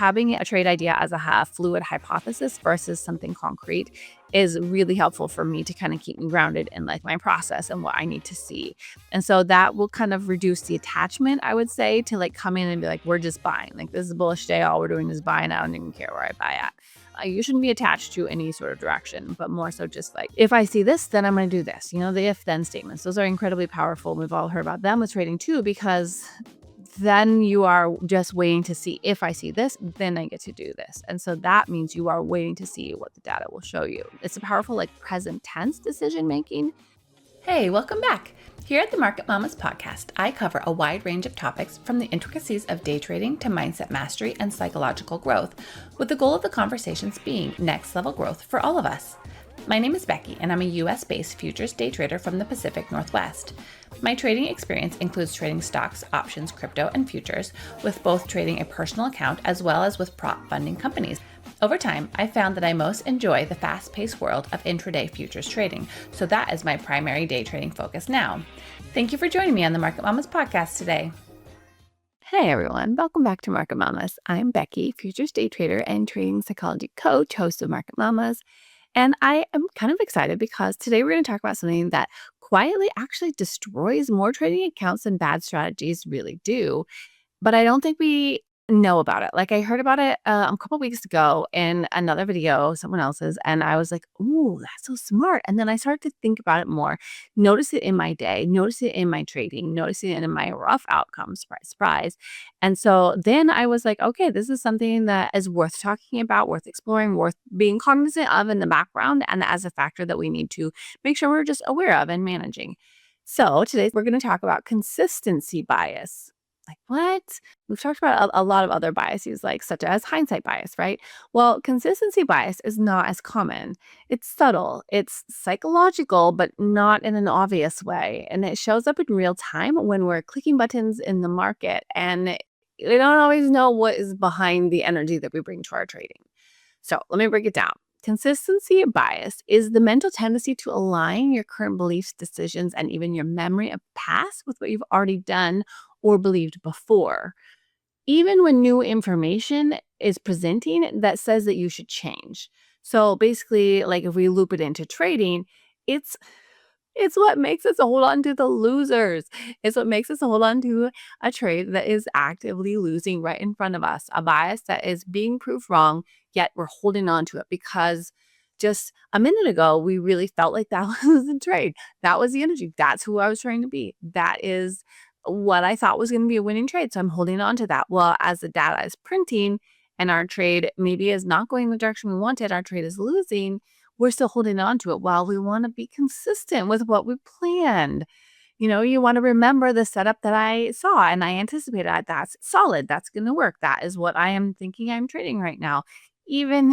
having a trade idea as a fluid hypothesis versus something concrete is really helpful for me to kind of keep me grounded in like my process and what I need to see. And so that will kind of reduce the attachment, I would say, to like come in and be like, we're just buying. Like, this is a bullish day. All we're doing is buying. I don't even care where I buy at. You shouldn't be attached to any sort of direction, but more so just like, if I see this, then I'm going to do this. The if then statements. Those are incredibly powerful. We've all heard about them with trading too, because then you are just waiting to see, if I see this, then I get to do this. And so that means you are waiting to see what the data will show you. It's a powerful like present tense decision making. Hey, welcome back. Here at the Market Mamas podcast, I cover a wide range of topics from the intricacies of day trading to mindset mastery and psychological growth, with the goal of the conversations being next level growth for all of us. My name is Becky, and I'm a US-based futures day trader from the Pacific Northwest. My trading experience includes trading stocks, options, crypto, and futures, with both trading a personal account as well as with prop funding companies. Over time, I found that I most enjoy the fast-paced world of intraday futures trading, so that is my primary day trading focus now. Thank you for joining me on the Market Mamas podcast today. Hey everyone, welcome back to Market Mamas. I'm Becky, futures day trader and trading psychology coach, host of Market Mamas. And I am kind of excited because today we're going to talk about something that quietly actually destroys more trading accounts than bad strategies really do. But I don't think we know about it. Like, I heard about it a couple weeks ago in another video, someone else's, and I was like, "Ooh, that's so smart." And then I started to think about it more, notice it in my day, notice it in my trading, notice it in my rough outcomes, surprise, surprise. And so then I was like, okay, this is something that is worth talking about, worth exploring, worth being cognizant of in the background, and as a factor that we need to make sure we're just aware of and managing. So today we're going to talk about consistency bias. Like, what? We've talked about a lot of other biases, like such as hindsight bias, right? Well, consistency bias is not as common. It's subtle, it's psychological, but not in an obvious way. And it shows up in real time when we're clicking buttons in the market and we don't always know what is behind the energy that we bring to our trading. So let me break it down. Consistency bias is the mental tendency to align your current beliefs, decisions, and even your memory of past with what you've already done or believed before, even when new information is presenting that says that you should change. So basically, like if we loop it into trading, it's what makes us hold on to the losers. It's what makes us hold on to a trade that is actively losing right in front of us, a bias that is being proved wrong, yet we're holding on to it because just a minute ago, we really felt like that was the trade. That was the energy. That's who I was trying to be. That is what I thought was going to be a winning trade. So I'm holding on to that. Well, as the data is printing and our trade maybe is not going the direction we wanted, our trade is losing, we're still holding on to it while we want to be consistent with what we planned. You want to remember the setup that I saw and I anticipated that's solid. That's going to work. That is what I am thinking I'm trading right now. Even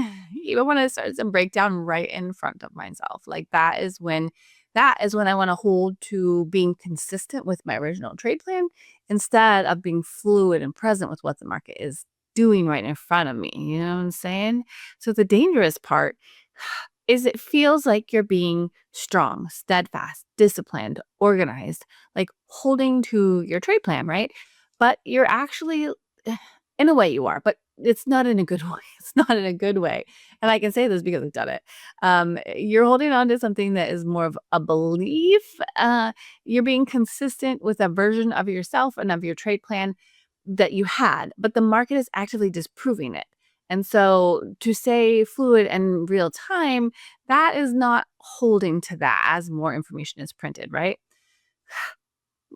when it starts to break down right in front of myself, like that is when I want to hold to being consistent with my original trade plan instead of being fluid and present with what the market is doing right in front of me. You know what I'm saying? So the dangerous part is it feels like you're being strong, steadfast, disciplined, organized, like holding to your trade plan, right? But you're actually, in a way you are, but it's not in a good way. It's not in a good way. And I can say this because I've done it. You're holding on to something that is more of a belief. You're being consistent with a version of yourself and of your trade plan that you had, but the market is actively disproving it. And so to say fluid and real time, that is not holding to that as more information is printed, right?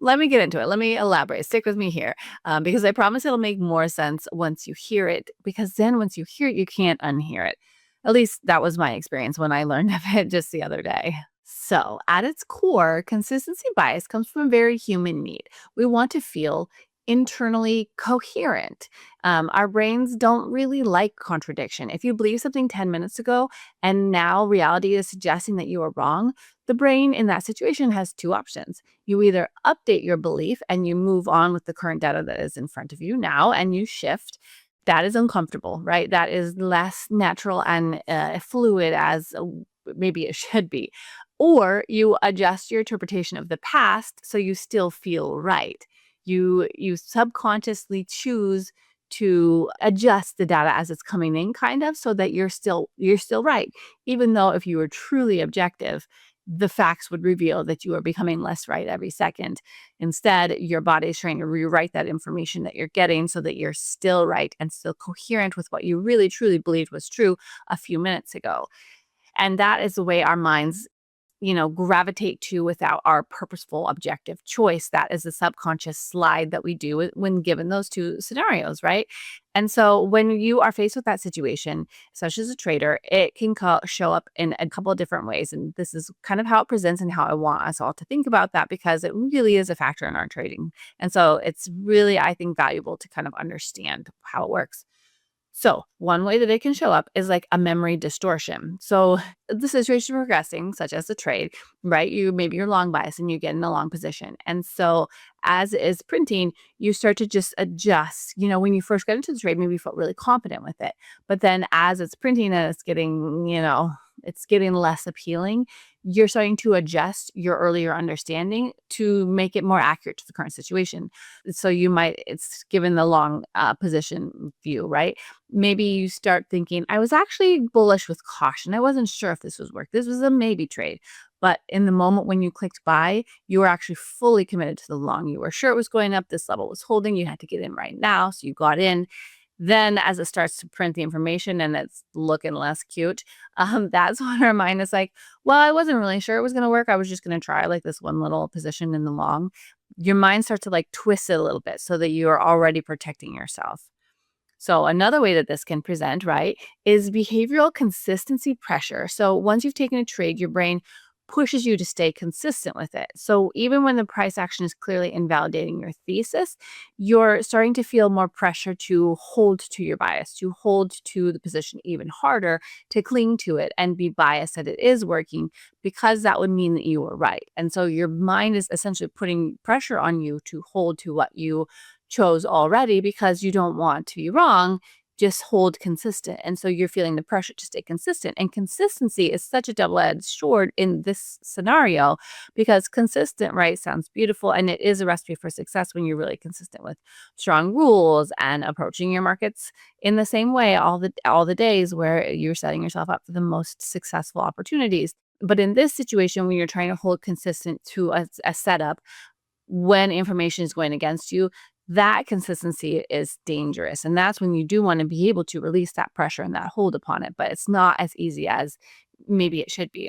Let me get into it. Let me elaborate. Stick with me here because I promise it'll make more sense once you hear it, because then once you hear it, you can't unhear it. At least that was my experience when I learned of it just the other day. So at its core, consistency bias comes from a very human need. We want to feel internally coherent. Our brains don't really like contradiction. If you believe something 10 minutes ago and now reality is suggesting that you are wrong, the brain in that situation has two options. You either update your belief and you move on with the current data that is in front of you now and you shift. That is uncomfortable, right? That is less natural and fluid as maybe it should be. Or you adjust your interpretation of the past so you still feel right. You subconsciously choose to adjust the data as it's coming in, kind of, so that you're still right. Even though if you were truly objective, the facts would reveal that you are becoming less right every second. Instead, your body is trying to rewrite that information that you're getting so that you're still right and still coherent with what you really truly believed was true a few minutes ago. And that is the way our minds, gravitate to without our purposeful objective choice. That is the subconscious slide that we do when given those two scenarios, right? And so when you are faced with that situation, especially as a trader, it can show up in a couple of different ways. And this is kind of how it presents and how I want us all to think about that, because it really is a factor in our trading. And so it's really, I think, valuable to kind of understand how it works. So, one way that it can show up is like a memory distortion. So, the situation progressing, such as the trade, right? Maybe you're long bias and you get in a long position. And so, as is printing, you start to just adjust. When you first got into the trade, maybe you felt really confident with it. But then as it's printing and it's getting less appealing, you're starting to adjust your earlier understanding to make it more accurate to the current situation. So it's given the long position view, right? Maybe you start thinking, I was actually bullish with caution. I wasn't sure if this was work. This was a maybe trade. But in the moment when you clicked buy, you were actually fully committed to the long. You were sure it was going up. This level was holding. You had to get in right now. So you got in. Then as it starts to print the information and it's looking less cute, that's when our mind is like, well, I wasn't really sure it was going to work. I was just going to try like this one little position in the long. Your mind starts to like twist it a little bit so that you are already protecting yourself. So another way that this can present, right, is behavioral consistency pressure. So once you've taken a trade, your brain pushes you to stay consistent with it. So even when the price action is clearly invalidating your thesis, you're starting to feel more pressure to hold to your bias, to hold to the position even harder, to cling to it and be biased that it is working, because that would mean that you were right. And so your mind is essentially putting pressure on you to hold to what you chose already, because you don't want to be wrong. Just hold consistent. And so you're feeling the pressure to stay consistent. And consistency is such a double-edged sword in this scenario, because consistent, right, sounds beautiful. And it is a recipe for success when you're really consistent with strong rules and approaching your markets in the same way all the days, where you're setting yourself up for the most successful opportunities. But in this situation, when you're trying to hold consistent to a setup, when information is going against you, that consistency is dangerous. And that's when you do want to be able to release that pressure and that hold upon it. But it's not as easy as maybe it should be.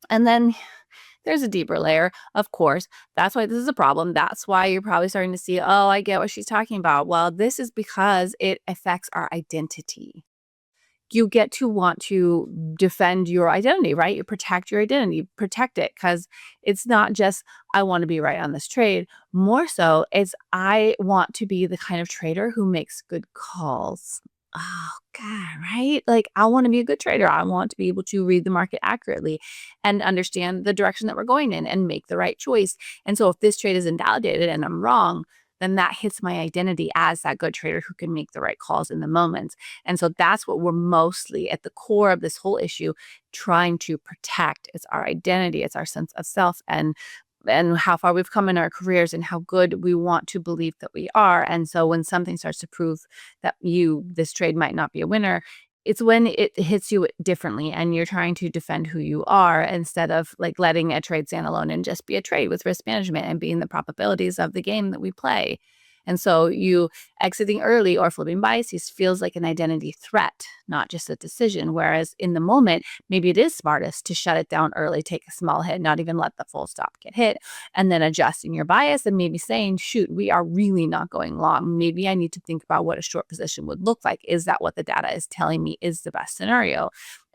And then there's a deeper layer, of course. That's why this is a problem. That's why you're probably starting to see, oh, I get what she's talking about. Well, this is because it affects our identity. You get to want to defend your identity, right? You protect your identity, protect it, because it's not just, I want to be right on this trade. More so, it's, I want to be the kind of trader who makes good calls. Oh, God, right? Like, I want to be a good trader. I want to be able to read the market accurately and understand the direction that we're going in and make the right choice. And so, if this trade is invalidated and I'm wrong, then that hits my identity as that good trader who can make the right calls in the moment. And so that's what we're mostly at the core of this whole issue trying to protect. It's our identity, it's our sense of self, and how far we've come in our careers and how good we want to believe that we are. And so when something starts to prove that this trade might not be a winner, it's when it hits you differently and you're trying to defend who you are, instead of like letting a trade stand alone and just be a trade with risk management and being the probabilities of the game that we play. And so you exiting early or flipping biases feels like an identity threat, not just a decision. Whereas in the moment, maybe it is smartest to shut it down early, take a small hit, not even let the full stop get hit, and then adjusting your bias and maybe saying, shoot, we are really not going long. Maybe I need to think about what a short position would look like. Is that what the data is telling me is the best scenario?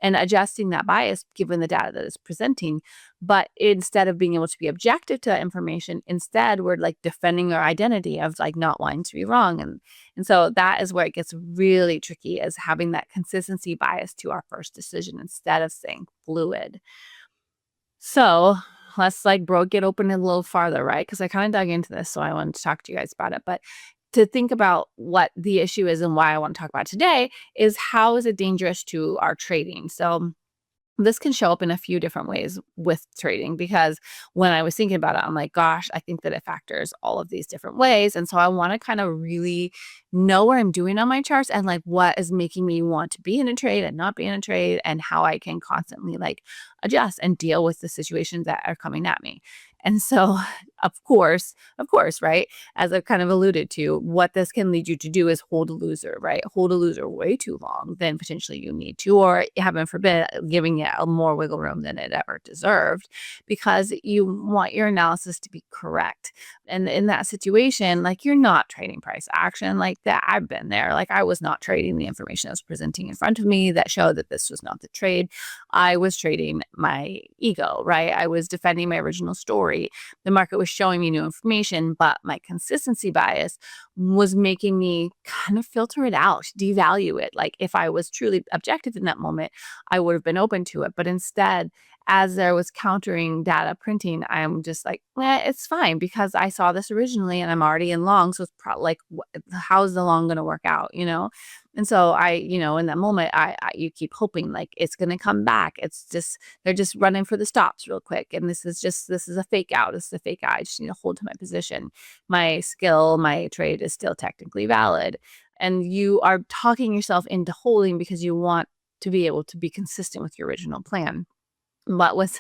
And adjusting that bias given the data that is presenting. But instead of being able to be objective to that information, instead we're like defending our identity of like not wanting to be wrong. And so that is where it gets really tricky, is having that consistency bias to our first decision instead of staying fluid. So let's like get open a little farther, right? Because I kind of dug into this, so I wanted to talk to you guys about it. But to think about what the issue is and why I want to talk about it today is, how is it dangerous to our trading? So This can show up in a few different ways with trading, because when I was thinking about it, I'm like, gosh, I think that it factors all of these different ways. And so I want to kind of really know what I'm doing on my charts and like what is making me want to be in a trade and not be in a trade, and how I can constantly like adjust and deal with the situations that are coming at me. And so, of course, right? As I've kind of alluded to, what this can lead you to do is hold a loser, right? Hold a loser way too long than potentially you need to, or heaven forbid, giving it a more wiggle room than it ever deserved, because you want your analysis to be correct. And in that situation, like, you're not trading price action like that. I've been there. Like, I was not trading the information that was presenting in front of me that showed that this was not the trade. I was trading my ego, right? I was defending my original story. The market was showing me new information, but my consistency bias was making me kind of filter it out, devalue it. Like, if I was truly objective in that moment, I would have been open to it. But instead, as there was countering data printing, I'm just like, it's fine because I saw this originally and I'm already in long. So it's probably like, how's the long going to work out, And so in that moment, you keep hoping like it's going to come back. It's just, they're just running for the stops real quick. And this is a fake out. This is a fake out. I just need to hold to my position. My skill, my trade is still technically valid. And you are talking yourself into holding because you want to be able to be consistent with your original plan. But what's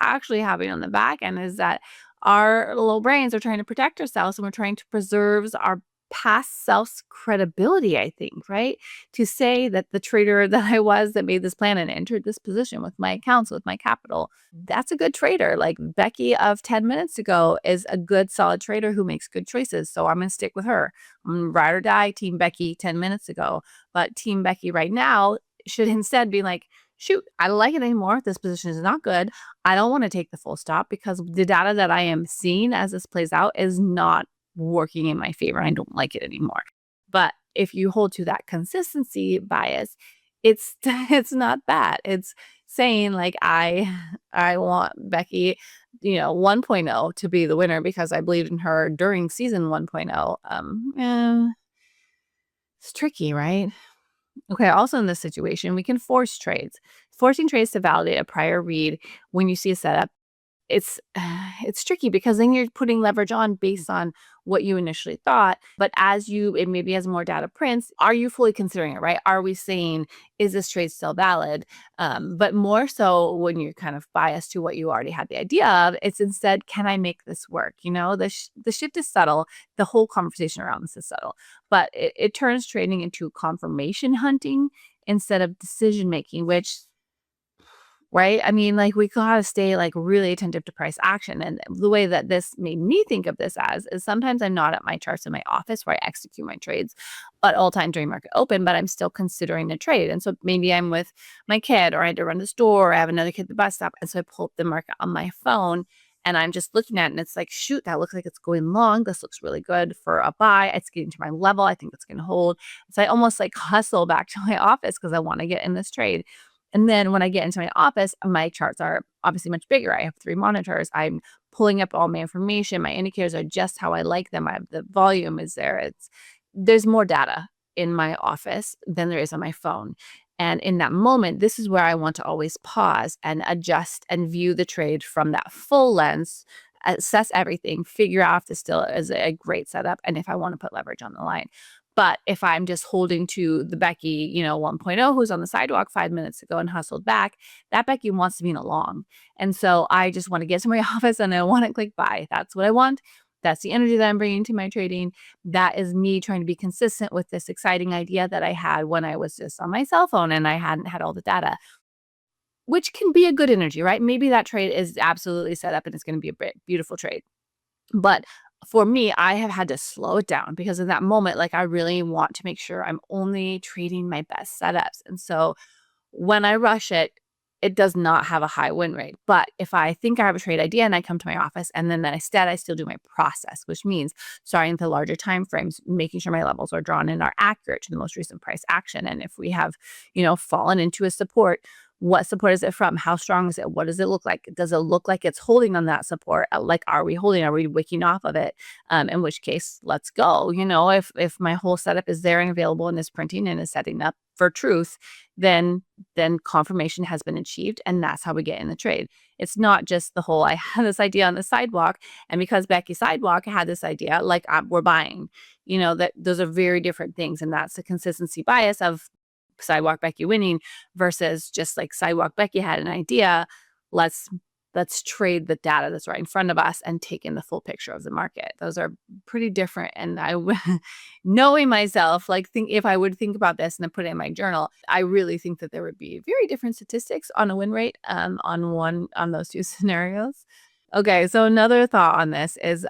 actually happening on the back end is that our little brains are trying to protect ourselves, and we're trying to preserve our past self's credibility, I think, right? To say that the trader that I was that made this plan and entered this position with my accounts, with my capital, that's a good trader. Like, Becky of 10 minutes ago is a good, solid trader who makes good choices. So I'm going to stick with her. Ride or die, Team Becky 10 minutes ago. But Team Becky right now should instead be like, shoot, I don't like it anymore. This position is not good. I don't want to take the full stop because the data that I am seeing as this plays out is not working in my favor. I don't like it anymore. But if you hold to that consistency bias, it's it's not bad. It's saying like, I want Becky, 1.0 to be the winner because I believed in her during season 1.0. It's tricky, right? Okay, also in this situation, we can force trades. Forcing trades to validate a prior read when you see a setup, it's it's tricky because then you're putting leverage on based on what you initially thought. But it maybe as more data prints, are you fully considering it, right? Are we saying, is this trade still valid? But more so when you're kind of biased to what you already had the idea of, it's instead, can I make this work? The shift is subtle. The whole conversation around this is subtle, but it turns trading into confirmation hunting instead of decision making, which, right? I mean, like, we gotta stay like really attentive to price action. And the way that this made me think of this as is, sometimes I'm not at my charts in my office where I execute my trades at all times during market open, but I'm still considering the trade. And so maybe I'm with my kid, or I had to run to the store, or I have another kid at the bus stop. And so I pull up the market on my phone and I'm just looking at it, and it's like, shoot, that looks like it's going long. This looks really good for a buy. It's getting to my level. I think it's going to hold. So I almost like hustle back to my office because I want to get in this trade. And then when I get into my office, my charts are obviously much bigger. I have 3 monitors. I'm pulling up all my information. My indicators are just how I like them. The volume is there. There's more data in my office than there is on my phone. And in that moment, this is where I want to always pause and adjust and view the trade from that full lens, assess everything, figure out if this still is a great setup, and if I want to put leverage on the line. But if I'm just holding to the Becky, 1.0, who's on the sidewalk 5 minutes ago and hustled back, that Becky wants to be in a long. And so I just want to get to my office and I want to click buy. That's what I want. That's the energy that I'm bringing to my trading. That is me trying to be consistent with this exciting idea that I had when I was just on my cell phone and I hadn't had all the data, which can be a good energy, right? Maybe that trade is absolutely set up and it's going to be a beautiful trade. But for me, I have had to slow it down because in that moment, like, I really want to make sure I'm only trading my best setups. And so when I rush it, it does not have a high win rate. But if I think I have a trade idea and I come to my office and then instead I still do my process, which means starting with the larger time frames, making sure my levels are drawn and are accurate to the most recent price action. And if we have, fallen into a support, What support is it from? How strong is it? What does it look like? Does it look like it's holding on that support? Like, are we holding? Are we wicking off of it? In which case, let's go. If my whole setup is there and available and is printing and is setting up for truth, then confirmation has been achieved, and that's how we get in the trade. It's not just the whole, I had this idea on the sidewalk, and because Becky Sidewalk had this idea, like, we're buying. That those are very different things, and that's the consistency bias of Sidewalk Becky winning versus just like Sidewalk Becky had an idea. Let's trade the data that's right in front of us and take in the full picture of the market. Those are pretty different. And knowing myself, like, if I would think about this and then put it in my journal, I really think that there would be very different statistics on a win rate on those two scenarios. Okay, so another thought on this is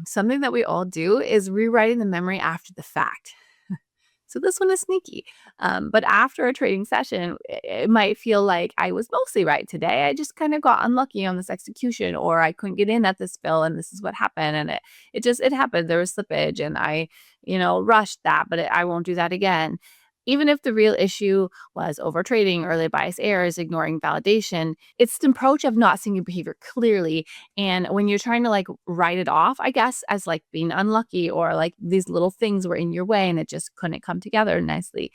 something that we all do is rewriting the memory after the fact. So this one is sneaky. But after a trading session, it might feel like I was mostly right today. I just kind of got unlucky on this execution, or I couldn't get in at this fill, and this is what happened. And it happened. There was slippage, and I, rushed that, but I won't do that again. Even if the real issue was over trading, early bias errors, ignoring validation, it's the approach of not seeing your behavior clearly. And when you're trying to like write it off, I guess, as like being unlucky, or like these little things were in your way and it just couldn't come together nicely.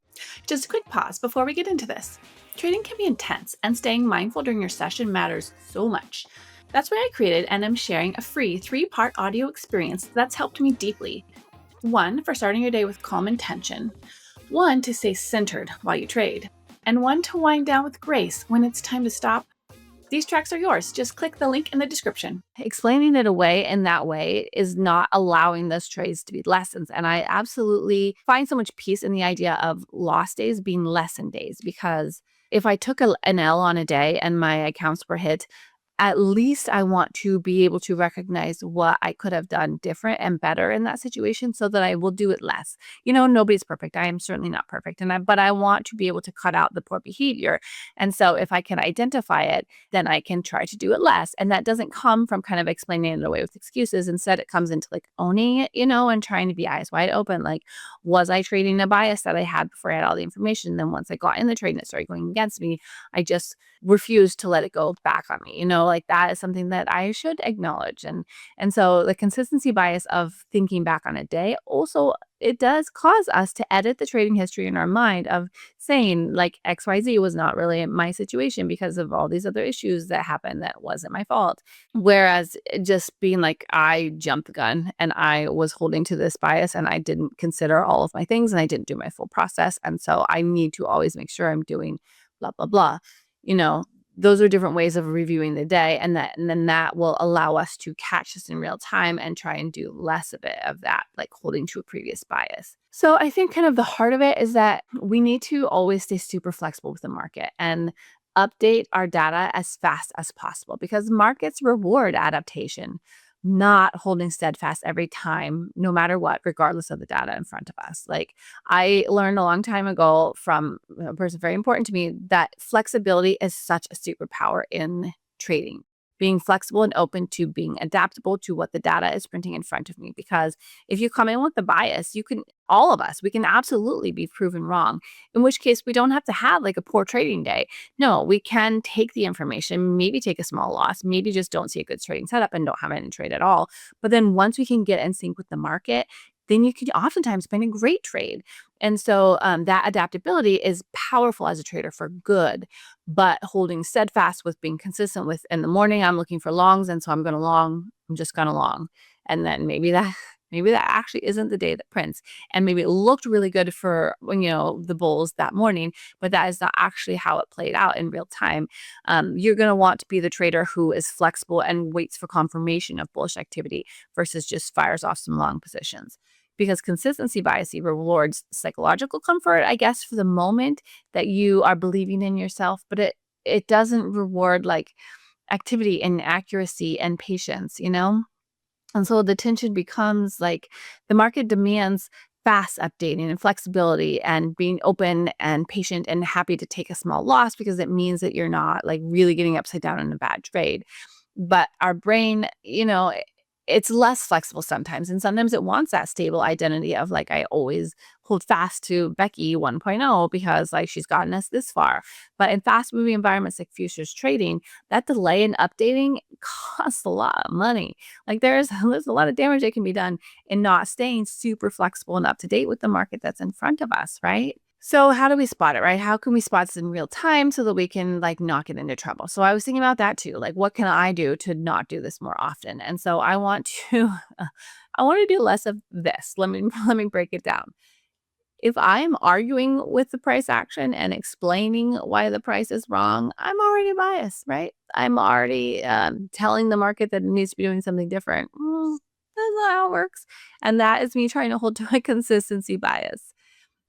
Just a quick pause before we get into this. Trading can be intense, and staying mindful during your session matters so much. That's why I created and am sharing a free 3-part audio experience that's helped me deeply. 1 for starting your day with calm intention, 1 to stay centered while you trade, and 1 to wind down with grace when it's time to stop. These tracks are yours. Just click the link in the description. Explaining it away in that way is not allowing those trades to be lessons. And I absolutely find so much peace in the idea of lost days being lesson days, because if I took an L on a day and my accounts were hit, at least I want to be able to recognize what I could have done different and better in that situation so that I will do it less. Nobody's perfect. I am certainly not perfect. But I want to be able to cut out the poor behavior. And so if I can identify it, then I can try to do it less. And that doesn't come from kind of explaining it away with excuses. Instead, it comes into like owning it, and trying to be eyes wide open. Like, was I trading a bias that I had before I had all the information? Then once I got in the trade and it started going against me, I just refused to let it go back on me. Like, that is something that I should acknowledge. And so the consistency bias of thinking back on a day also, it does cause us to edit the trading history in our mind of saying like XYZ was not really my situation because of all these other issues that happened that wasn't my fault. Whereas just being like, I jumped the gun and I was holding to this bias and I didn't consider all of my things and I didn't do my full process. And so I need to always make sure I'm doing blah, blah, blah. Those are different ways of reviewing the day, and then that will allow us to catch this in real time and try and do less of it, of that, like holding to a previous bias. So I think kind of the heart of it is that we need to always stay super flexible with the market and update our data as fast as possible, because markets reward adaptation, not holding steadfast every time, no matter what, regardless of the data in front of us. Like, I learned a long time ago from a person very important to me that flexibility is such a superpower in trading. Being flexible and open to being adaptable to what the data is printing in front of me. Because if you come in with the bias, all of us, we can absolutely be proven wrong, in which case we don't have to have like a poor trading day. No, we can take the information, maybe take a small loss, maybe just don't see a good trading setup and don't have any trade at all. But then once we can get in sync with the market, then you can oftentimes find a great trade. And so that adaptability is powerful as a trader for good, but holding steadfast with being consistent with, in the morning, I'm looking for longs. And so I'm just going to long. And then maybe that actually isn't the day that prints. And maybe it looked really good for, the bulls that morning, but that is not actually how it played out in real time. You're going to want to be the trader who is flexible and waits for confirmation of bullish activity versus just fires off some long positions. Because consistency bias rewards psychological comfort, I guess, for the moment that you are believing in yourself, but it doesn't reward like activity and accuracy and patience, And so the tension becomes like the market demands fast updating and flexibility and being open and patient and happy to take a small loss, because it means that you're not like really getting upside down in a bad trade. But our brain, it's less flexible sometimes. And sometimes it wants that stable identity of like, I always hold fast to Becky 1.0 because like she's gotten us this far. But in fast moving environments like futures trading, that delay in updating costs a lot of money. Like there's a lot of damage that can be done in not staying super flexible and up to date with the market that's in front of us, right? So how do we spot it, right? How can we spot this in real time so that we can like not get into trouble? So I was thinking about that too. Like what can I do to not do this more often? And so I want to I want to do less of this. Let me break it down. If I'm arguing with the price action and explaining why the price is wrong, I'm already biased, right? I'm already telling the market that it needs to be doing something different. That's not how it works. And that is me trying to hold to a consistency bias.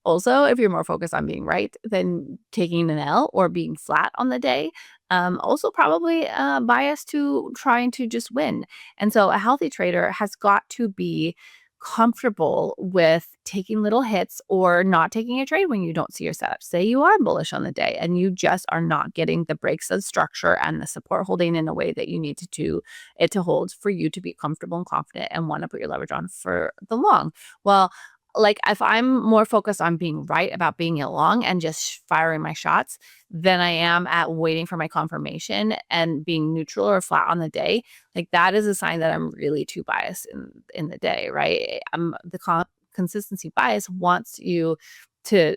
Also, if you're more focused on being right than taking an L or being flat on the day, also probably biased to trying to just win. And so a healthy trader has got to be comfortable with taking little hits or not taking a trade when you don't see your setup. Say you are bullish on the day and you just are not getting the breaks of structure and the support holding in a way that you need to do it to hold for you to be comfortable and confident and want to put your leverage on for the long. Well, like if I'm more focused on being right about being along and just firing my shots than I am at waiting for my confirmation and being neutral or flat on the day, like that is a sign that I'm really too biased in the day, right? Consistency bias wants you to,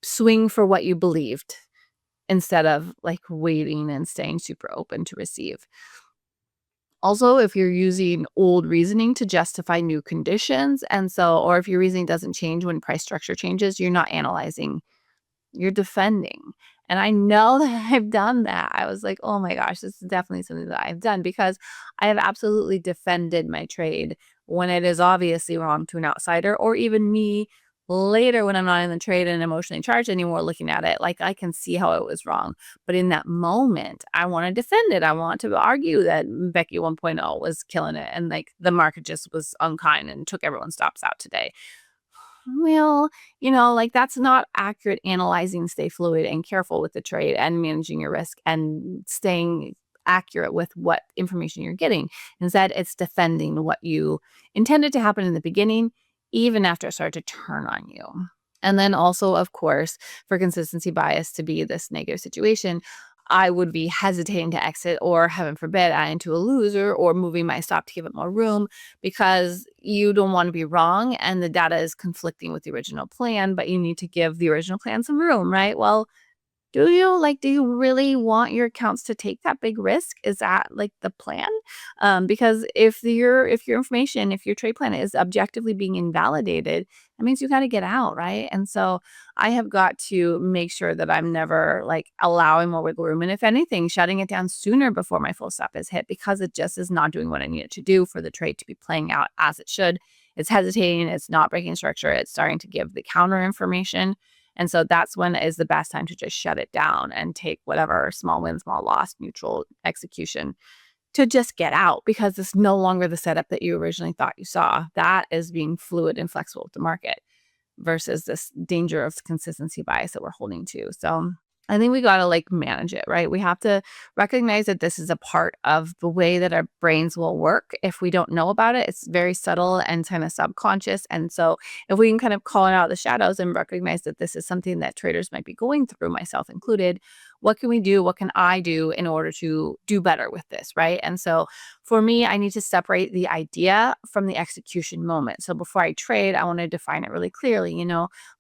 swing for what you believed instead of like waiting and staying super open to receive. Also, if you're using old reasoning to justify new conditions, or if your reasoning doesn't change when price structure changes, you're not analyzing, you're defending. And I know that I've done that. I was like, oh my gosh, this is definitely something that I've done because I have absolutely defended my trade when it is obviously wrong to an outsider or even me later when I'm not in the trade and emotionally charged anymore looking at it. Like I can see how it was wrong. But in that moment, I want to defend it. I want to argue that Becky 1.0 was killing it and like the market just was unkind and took everyone's stops out today. Well, like that's not accurate analyzing. Stay fluid and careful with the trade and managing your risk and staying accurate with what information you're getting. Instead, it's defending what you intended to happen in the beginning, even after it started to turn on you. And then also, of course, for consistency bias to be this negative situation, I would be hesitating to exit or, heaven forbid, add into a loser or moving my stop to give it more room because you don't want to be wrong and the data is conflicting with the original plan, but you need to give the original plan some room, right? Well, do you? Like, do you really want your accounts to take that big risk? Is that like the plan? Because if your information, if your trade plan is objectively being invalidated, that means you got to get out, right? And so I have got to make sure that I'm never like allowing more wiggle room. And if anything, shutting it down sooner before my full stop is hit because it just is not doing what I need it to do for the trade to be playing out as it should. It's hesitating, it's not breaking structure, it's starting to give the counter information. And so that's when is the best time to just shut it down and take whatever small win, small loss, neutral execution to just get out because it's no longer the setup that you originally thought you saw. That is being fluid and flexible with the market versus this danger of consistency bias that we're holding to. So I think we got to like manage it, right? We have to recognize that this is a part of the way that our brains will work. If we don't know about it, it's very subtle and kind of subconscious. And so if we can kind of call it out of the shadows and recognize that this is something that traders might be going through, myself included, what can we do? What can I do in order to do better with this, right? And so for me, I need to separate the idea from the execution moment. So before I trade, I want to define it really clearly,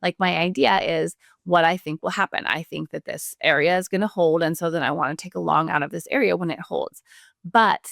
like my idea is what I think will happen. I think that this area is going to hold. And so then I want to take a long out of this area when it holds. But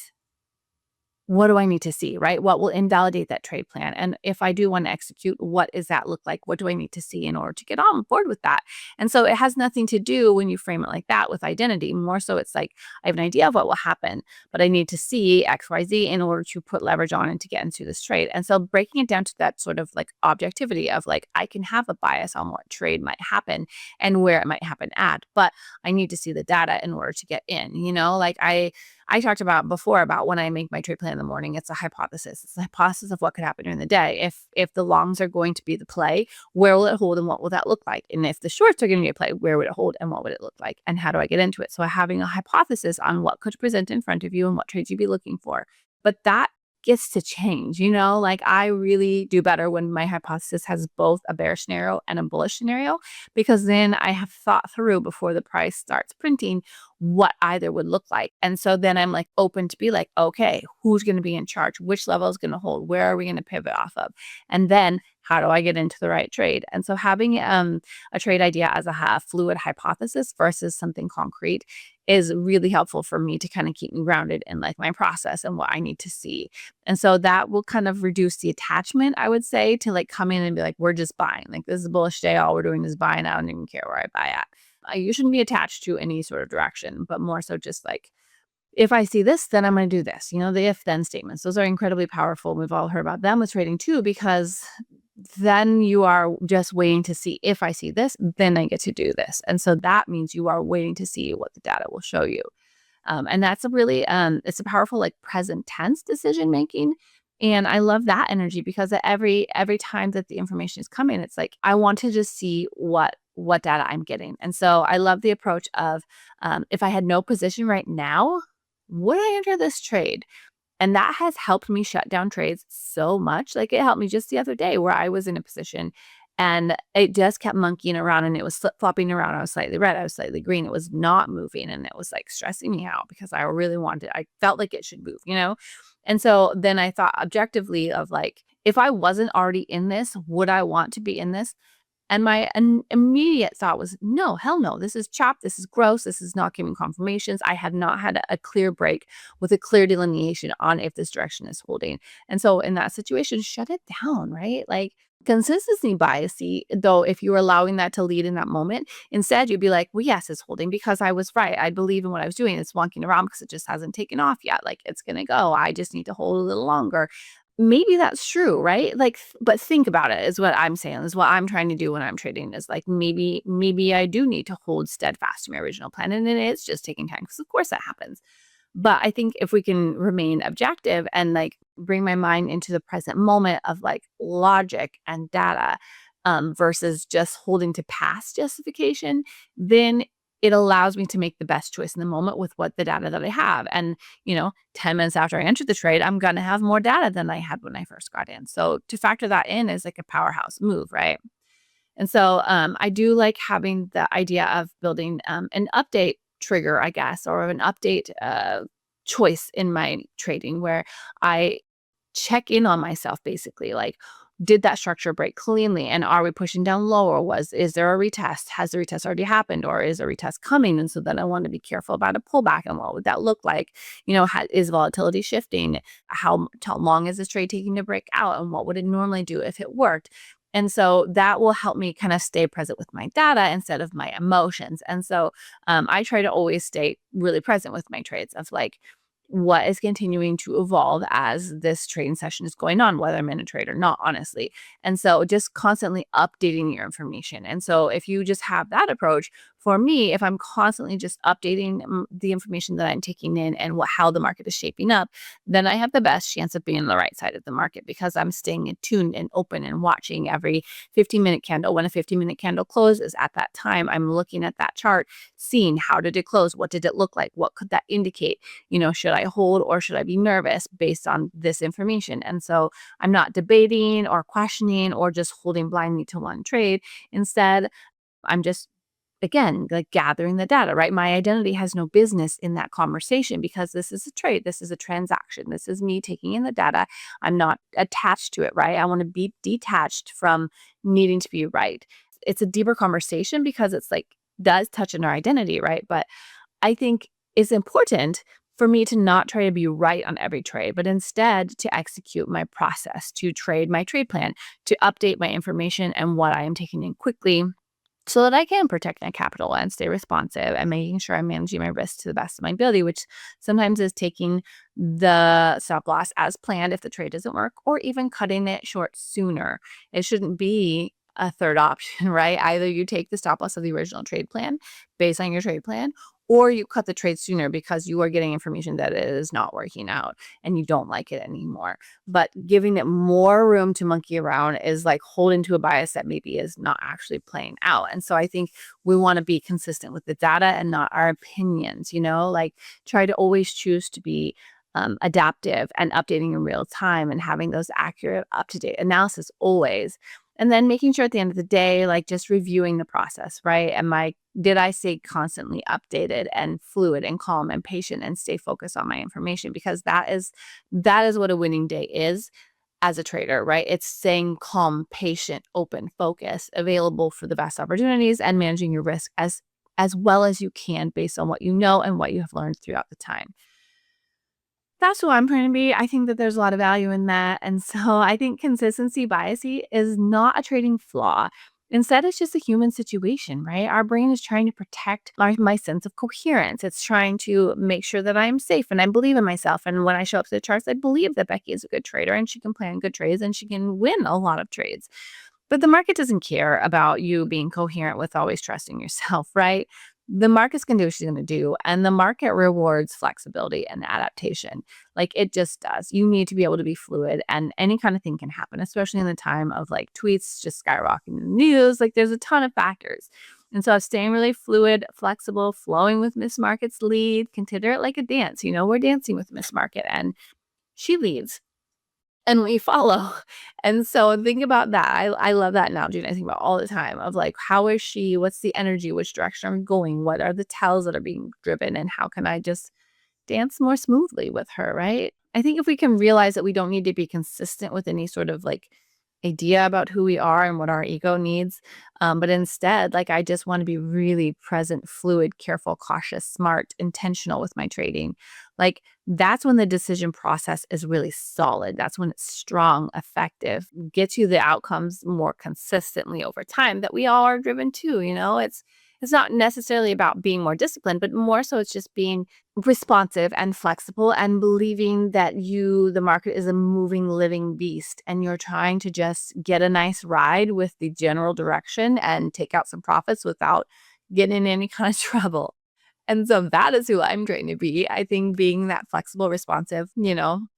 what do I need to see, right? What will invalidate that trade plan? And if I do want to execute, what does that look like? What do I need to see in order to get on board with that? And so it has nothing to do when you frame it like that with identity. More so it's like, I have an idea of what will happen, but I need to see X, Y, Z in order to put leverage on and to get into this trade. And so breaking it down to that sort of like objectivity of like, I can have a bias on what trade might happen and where it might happen at, but I need to see the data in order to get in, like I talked about before about when I make my trade plan in the morning, it's a hypothesis. It's a hypothesis of what could happen during the day. If the longs are going to be the play, where will it hold and what will that look like? And if the shorts are going to be a play, where would it hold and what would it look like? And how do I get into it? So having a hypothesis on what could present in front of you and what trades you'd be looking for. But that gets to change, like I really do better when my hypothesis has both a bear scenario and a bullish scenario, because then I have thought through before the price starts printing what either would look like. And so then I'm like open to be like, okay, who's going to be in charge? Which level is going to hold? Where are we going to pivot off of? And then how do I get into the right trade? And so having a trade idea as a fluid hypothesis versus something concrete is really helpful for me to kind of keep me grounded in like my process and what I need to see. And so that will kind of reduce the attachment, I would say, to like come in and be like, we're just buying. Like this is a bullish day. All we're doing is buying. I don't even care where I buy at. You shouldn't be attached to any sort of direction, but more so just like, if I see this, then I'm going to do this. The if then statements. Those are incredibly powerful. We've all heard about them with trading too, because then you are just waiting to see, if I see this, then I get to do this. And so that means you are waiting to see what the data will show you. And that's a really, it's a powerful like present tense decision making. And I love that energy because every time that the information is coming, it's like, I want to just see what data I'm getting. And so I love the approach of, if I had no position right now, would I enter this trade? And that has helped me shut down trades so much. Like it helped me just the other day where I was in a position and it just kept monkeying around and it was flip-flopping around. I was slightly red, I was slightly green. It was not moving and it was like stressing me out because I really wanted, I felt like it should move. And so then I thought objectively of like, if I wasn't already in this, would I want to be in this? And my immediate thought was, no, hell no. This is chopped. This is gross. This is not giving confirmations. I had not had a clear break with a clear delineation on if this direction is holding. And so in that situation, shut it down, right? Like consistency bias, though, if you were allowing that to lead in that moment, instead you'd be like, well, yes, it's holding because I was right. I believe in what I was doing. It's wonking around because it just hasn't taken off yet. Like it's going to go. I just need to hold a little longer. Maybe that's true, right? Like, but think about it is what I'm saying, is what I'm trying to do when I'm trading is like, maybe I do need to hold steadfast to my original plan. And then it's just taking time because of course that happens. But I think if we can remain objective and like bring my mind into the present moment of like logic and data, versus just holding to past justification, then it allows me to make the best choice in the moment with what the data that I have. And, 10 minutes after I entered the trade, I'm going to have more data than I had when I first got in. So to factor that in is like a powerhouse move, right? And so I do like having the idea of building an update trigger, I guess, or an update choice in my trading where I check in on myself basically, like, did that structure break cleanly? And are we pushing down lower? Is there a retest? Has the retest already happened or is a retest coming? And so then I want to be careful about a pullback and what would that look like? Is volatility shifting? How long is this trade taking to break out? And what would it normally do if it worked? And so that will help me kind of stay present with my data instead of my emotions. And so I try to always stay really present with my trades of like, what is continuing to evolve as this trading session is going on, whether I'm in a trade or not, honestly. And so just constantly updating your information. And so if you just have that approach, for me, if I'm constantly just updating the information that I'm taking in and how the market is shaping up, then I have the best chance of being on the right side of the market because I'm staying attuned and open and watching every 15-minute candle. When a 15-minute candle closes at that time, I'm looking at that chart, seeing how did it close? What did it look like? What could that indicate? Should I hold or should I be nervous based on this information? And so I'm not debating or questioning or just holding blindly to one trade. Instead, I'm just, again, like gathering the data, right? My identity has no business in that conversation because this is a trade. This is a transaction. This is me taking in the data. I'm not attached to it, right? I want to be detached from needing to be right. It's a deeper conversation because it's like, does touch on our identity, right? But I think it's important for me to not try to be right on every trade, but instead to execute my process, to trade my trade plan, to update my information and what I am taking in quickly so that I can protect my capital and stay responsive and making sure I'm managing my risk to the best of my ability, which sometimes is taking the stop loss as planned if the trade doesn't work, or even cutting it short sooner. It shouldn't be a third option, right? Either you take the stop loss of the original trade plan based on your trade plan, or you cut the trade sooner because you are getting information that it is not working out and you don't like it anymore. But giving it more room to monkey around is like holding to a bias that maybe is not actually playing out. And so I think we want to be consistent with the data and not our opinions, like try to always choose to be adaptive and updating in real time and having those accurate, up-to-date analysis always. And then making sure at the end of the day, like just reviewing the process, right? Did I stay constantly updated and fluid and calm and patient and stay focused on my information? Because that is what a winning day is as a trader, right? It's staying calm, patient, open, focused, available for the best opportunities and managing your risk as well as you can based on what you know and what you have learned throughout the time. That's who I'm trying to be. I think that there's a lot of value in that. And so I think consistency biasy is not a trading flaw. Instead, it's just a human situation, right? Our brain is trying to protect my sense of coherence. It's trying to make sure that I'm safe and I believe in myself. And when I show up to the charts, I believe that Becky is a good trader and she can plan good trades and she can win a lot of trades. But the market doesn't care about you being coherent with always trusting yourself, right? The market's going to do what she's going to do. And the market rewards flexibility and adaptation. Like it just does. You need to be able to be fluid and any kind of thing can happen, especially in the time of like tweets just skyrocketing in the news. Like there's a ton of factors. And so staying really fluid, flexible, flowing with Miss Market's lead, consider it like a dance. We're dancing with Miss Market and she leads and we follow. And so think about that. I love that analogy and I think about all the time of like, how is she? What's the energy? Which direction are we going? What are the tells that are being driven? And how can I just dance more smoothly with her, right? I think if we can realize that we don't need to be consistent with any sort of like idea about who we are and what our ego needs, but instead, like I just want to be really present, fluid, careful, cautious, smart, intentional with my trading. Like that's when the decision process is really solid. That's when it's strong, effective, gets you the outcomes more consistently over time that we all are driven to. It's not necessarily about being more disciplined, but more so it's just being responsive and flexible and believing that the market is a moving, living beast and you're trying to just get a nice ride with the general direction and take out some profits without getting in any kind of trouble. And so that is who I'm trying to be. I think being that flexible, responsive,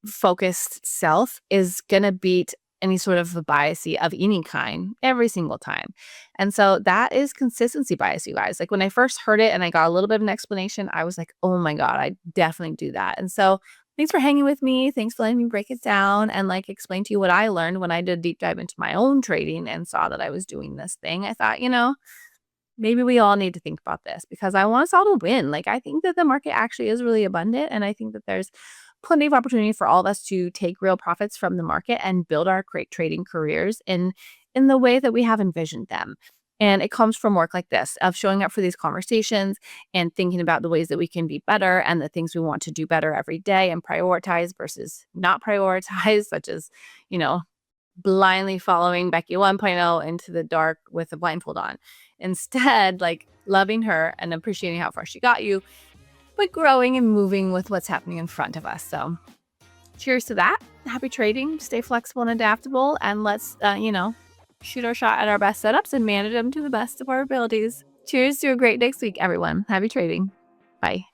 focused self is going to beat any sort of a biasy of any kind every single time. And so that is consistency bias, you guys. Like when I first heard it and I got a little bit of an explanation, I was like, oh my God, I definitely do that. And so thanks for hanging with me. Thanks for letting me break it down and like explain to you what I learned when I did a deep dive into my own trading and saw that I was doing this thing. I thought, maybe we all need to think about this because I want us all to win. Like, I think that the market actually is really abundant. And I think that there's plenty of opportunity for all of us to take real profits from the market and build our great trading careers in the way that we have envisioned them. And it comes from work like this, of showing up for these conversations and thinking about the ways that we can be better and the things we want to do better every day and prioritize versus not prioritize, such as, blindly following Becky 1.0 into the dark with a blindfold on. Instead, like loving her and appreciating how far she got you, but growing and moving with what's happening in front of us. So cheers to that. Happy trading. Stay flexible and adaptable. And let's, shoot our shot at our best setups and manage them to the best of our abilities. Cheers to a great next week, everyone. Happy trading. Bye.